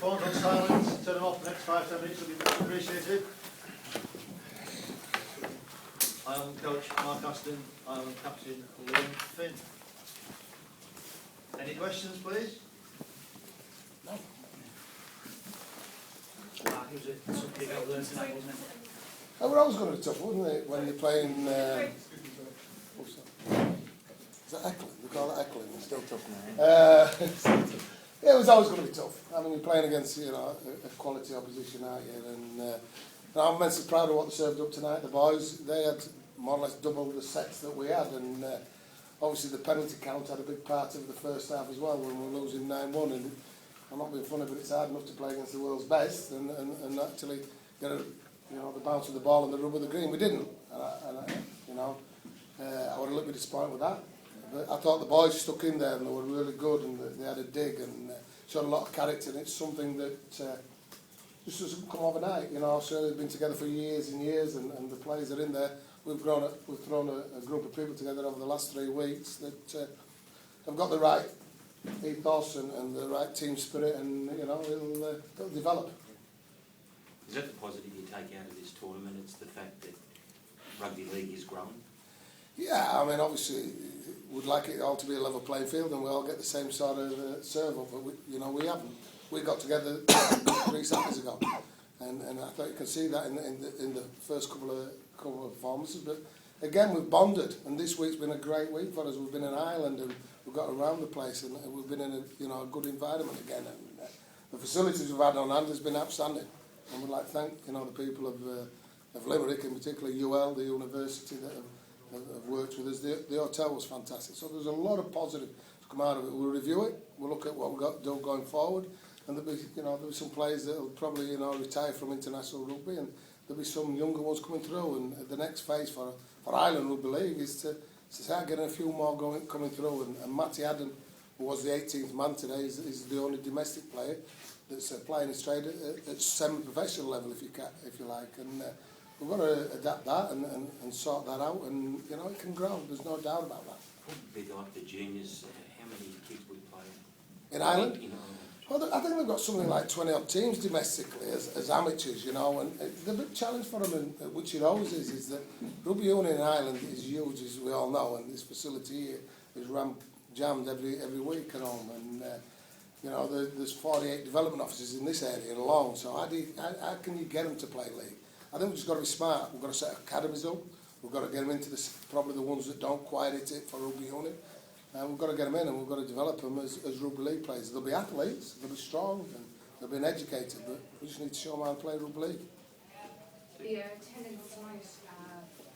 phones on silent, turn them off the next 5-10 minutes, will be much appreciated. Ireland coach Mark Aston, Ireland captain Liam Finn. Any questions, please? No. Mark, it was a tough gig out there tonight, wasn't it? It was always going to be tough, wasn't it, when you're playing... what's that? Is that heckling? We call it heckling. It's still tough now. Yeah, it was always going to be tough. I mean, you're playing against, you know, a quality opposition, aren't you? And I'm immensely proud of what they served up tonight. The boys, they had more or less double the sets that we had, and obviously the penalty count had a big part of the first half as well when we were losing 9-1. And I'm not being funny, but it's hard enough to play against the world's best and actually get a, you know, the bounce of the ball and the rub of the green. We didn't, you know, I was a little bit disappointed with that. But I thought the boys stuck in there and they were really good, and they had a dig and showed a lot of character, and it's something that just doesn't come overnight, you know. So they've been together for years and years, and the players are in there. We've thrown a group of people together over the last 3 weeks that have got the right ethos and the right team spirit, and you know, it'll develop. Is that the positive you take out of this tournament? It's the fact that rugby league is growing? Yeah, I mean, obviously, we'd like it all to be a level playing field and we all get the same sort of serve-up, but we haven't. We got together 3 Saturdays ago, and I thought you can see that in the first couple of performances. But again, we've bonded, and this week's been a great week for us. We've been in Ireland and we've got around the place, and we've been in a good environment again. And the facilities we've had on hand has been outstanding, and we'd like to thank the people of Limerick, in particular UL, the university that have worked with us. The hotel was fantastic. So there's a lot of positive to come out of it. We'll review it. We'll look at what we've got to do going forward. And there'll be some players that will probably retire from international rugby, and there'll be some younger ones coming through. And the next phase for Ireland Rugby League is to start getting a few more coming through. And Matty Adden, who was the 18th man today, is the only domestic player that's playing his trade at semi-professional level, if you like. And we've got to adapt that and sort that out, and you know, it can grow. There's no doubt about that. What would be like the juniors? How many kids would play in Ireland? Well, I think they've got something like 20 odd teams domestically as amateurs, you know, and the big challenge for them, which it always is that rugby union in Ireland is huge, as we all know, and this facility here is jammed every week and all, and you know, there's 48 development offices in this area alone. So how can you get them to play league? I think we've just got to be smart. We've got to set academies up. We've got to get them into probably the ones that don't quite hit it for rugby union. We've got to get them in, and we've got to develop them as rugby league players. They'll be athletes, they'll be strong, and they'll be educated, but we just need to show them how to play rugby league. The attendance tonight,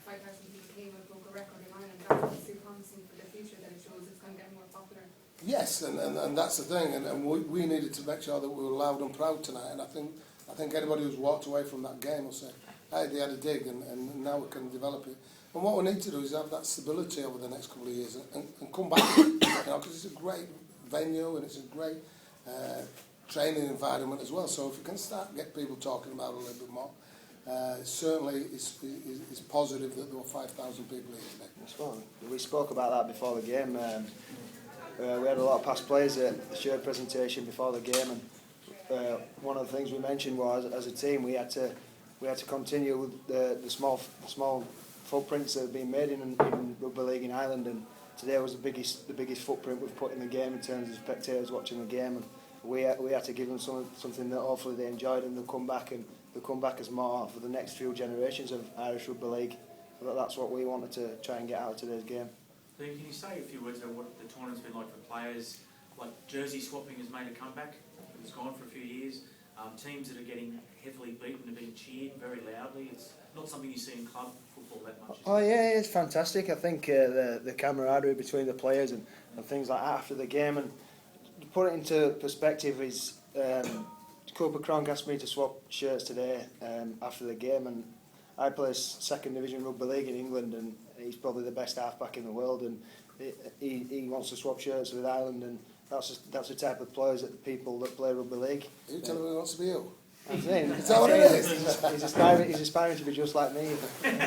5,000 people came and broke a record in Ireland. That's too promising for the future, that it shows it's going to get more popular. Yes, and that's the thing, and we needed to make sure that we were loud and proud tonight, and I think anybody who's walked away from that game will say, hey, they had a dig, and now we can develop it. And what we need to do is have that stability over the next couple of years and come back, you know, because it's a great venue and it's a great training environment as well. So if we can get people talking about it a little bit more, certainly it's positive that there were 5,000 people here today. We spoke about that before the game. We had a lot of past players at the shirt presentation before the game, and one of the things we mentioned was, as a team, we had to continue with the small footprints that have been made in rugby league in Ireland, and today was the biggest footprint we've put in the game in terms of spectators watching the game, and we had to give them something that hopefully they enjoyed, and they'll come back as more for the next few generations of Irish rugby league. So that's what we wanted to try and get out of today's game. Liam, can you say a few words about what the tournament's been like for players? Like jersey swapping has made a comeback. It was gone for a few years. Teams that are getting heavily beaten are being cheered very loudly. It's not something you see in club football that much. Oh yeah, it's fantastic. I think the camaraderie between the players and things like that after the game, and to put it into perspective is Cooper Cronk asked me to swap shirts today after the game, and I play second division rugby league in England, and he's probably the best halfback in the world, and he wants to swap shirts with Ireland, and that's the type of players that the people that play rugby league. Are you telling me he wants to be you? I'm saying, Is that what it is? He's aspiring to be just like me.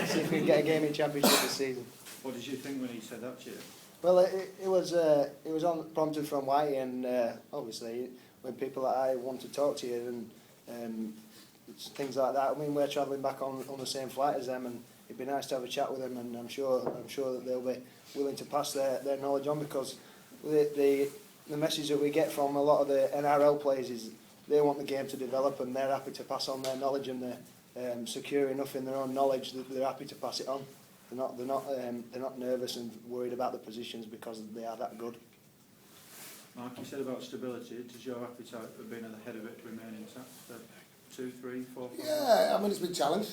See if we can get a game in Championship this season. What did you think when he said that to you? Well, it was prompted from White, and obviously when people that I want to talk to you and things like that. I mean, we're travelling back on the same flight as them, and it'd be nice to have a chat with them. And I'm sure that they'll be willing to pass their knowledge on, because the message that we get from a lot of the NRL players is they want the game to develop, and they're happy to pass on their knowledge, and they're secure enough in their own knowledge that they're happy to pass it on. They're not nervous and worried about the positions because they are that good. Mark, you said about stability. Does your appetite of being at the head of it remain intact for 2, 3, 4, 5? Yeah, I mean, it's been challenged.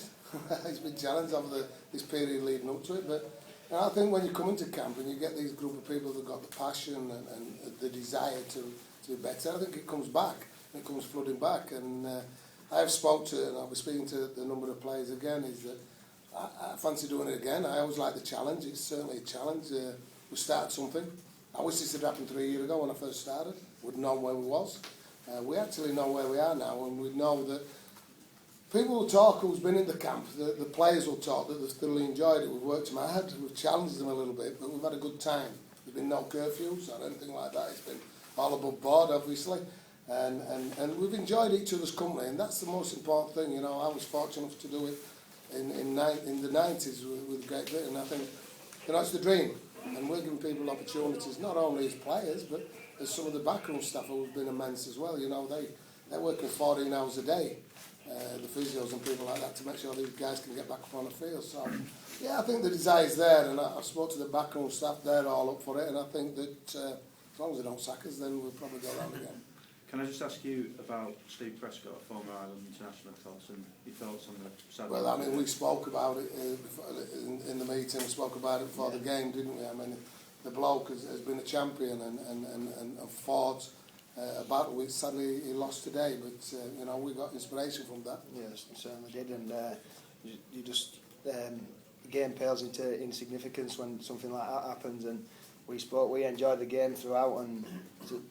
It's been challenged over this period leading up to it. But I think when you come into camp and you get these group of people that got the passion and the desire to be better, I think it comes back. It comes flooding back. And I have spoke to, and I'll be speaking to the number of players again, is that I fancy doing it again. I always like the challenge. It's certainly a challenge. We started something. I wish this had happened 3 years ago when I first started. We'd known where we was. We actually know where we are now, and we know that people will talk who's been in the camp, the players will talk that they've thoroughly enjoyed it. We've worked them hard, we've challenged them a little bit, but we've had a good time. There's been no curfews or anything like that. It's been all above board, obviously. And we've enjoyed each other's company, and that's the most important thing. You know, I was fortunate enough to do it in the 90s with Great Britain. I think, you know, it's the dream, and we're giving people opportunities, not only as players, but as some of the backroom staff who've been immense as well. You know, they're working 14 hours a day, the physios and people like that, to make sure these guys can get back up on the field. So, yeah, I think the desire's there, and I've spoke to the backroom staff, they're all up for it, and I think that as long as they don't sack us, then we'll probably go round again. Can I just ask you about Steve Prescott, former Ireland international, thoughts and your thoughts on the... Well, I mean, we spoke about it before, in the meeting, we spoke about it before the game, didn't we? I mean, the bloke has been a champion and fought a battle which sadly he lost today, but, you know, we got inspiration from that. Yes, certainly did, and you just... the game pales into insignificance when something like that happens, and we enjoyed the game throughout, and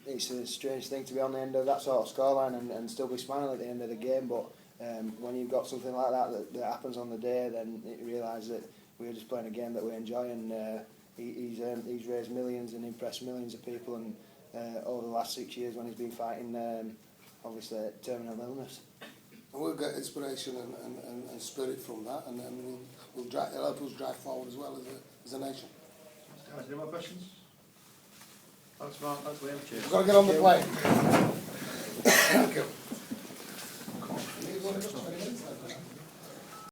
it's a strange thing to be on the end of that sort of scoreline and still be smiling at the end of the game, but when you've got something like that happens on the day, then you realise that we're just playing a game that we enjoy, and he's raised millions and impressed millions of people, and over the last 6 years when he's been fighting obviously terminal illness. And we'll get inspiration and spirit from that, and we'll it'll help us drive forward as well as a nation. Guys, any more questions? Thanks, Mark. Thanks, Liam. Cheers. We've got to get on the plane. Thank you.